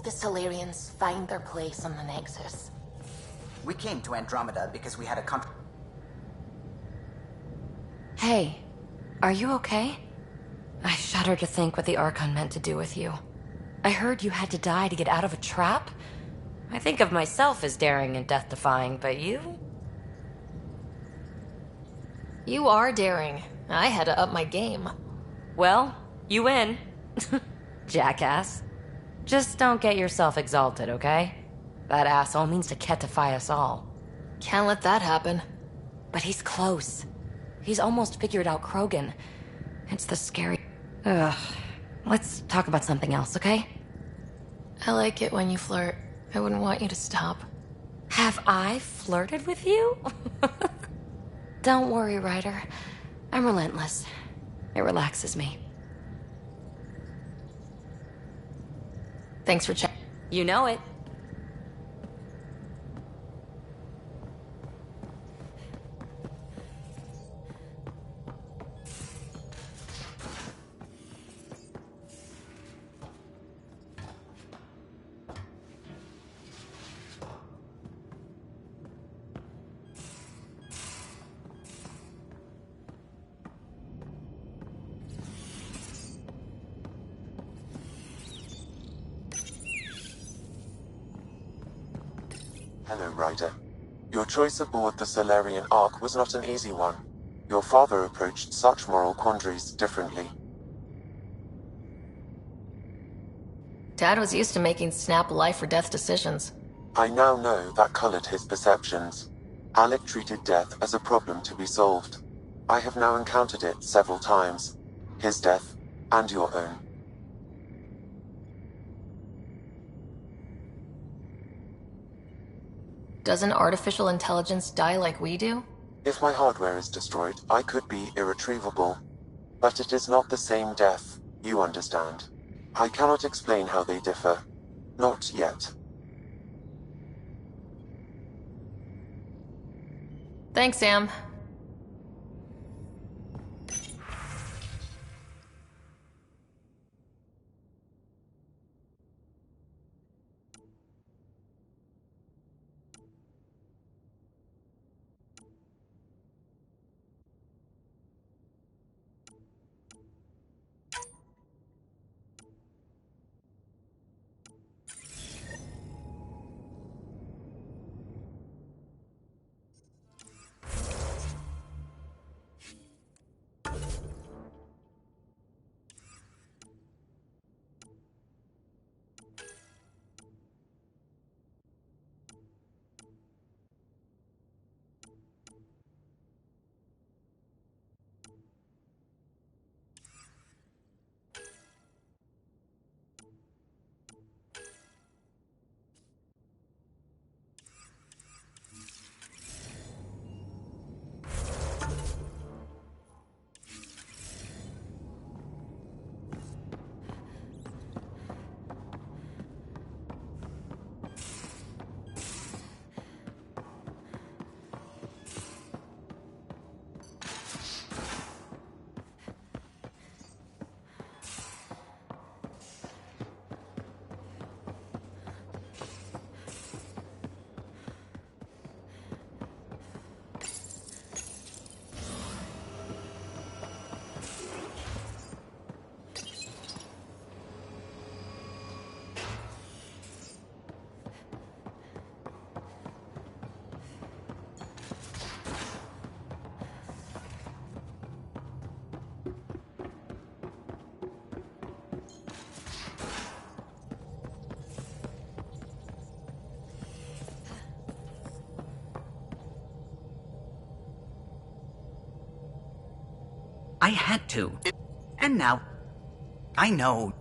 hope the Solarians find their place on the Nexus. We came to Andromeda because we had a Hey, are you okay? I shudder to think what the Archon meant to do with you. I heard you had to die to get out of a trap. I think of myself as daring and death-defying, but you? You are daring. I had to up my game. Well, you win. Jackass. Just don't get yourself exalted, okay? That asshole means to ketify us all. Can't let that happen. But he's close. He's almost figured out Krogan. It's the scary... Ugh. Let's talk about something else, okay? I like it when you flirt. I wouldn't want you to stop. Have I flirted with you? Don't worry, Ryder. I'm relentless. It relaxes me. Thanks for checking. You know it. Hello, Ryder. Your choice aboard the Solarian Ark was not an easy one. Your father approached such moral quandaries differently. Dad was used to making snap life or death decisions. I now know that colored his perceptions. Alec treated death as a problem to be solved. I have now encountered it several times. His death, and your own. Doesn't artificial intelligence die like we do? If my hardware is destroyed, I could be irretrievable. But it is not the same death, you understand. I cannot explain how they differ. Not yet. Thanks, Sam. I had to. And now, I know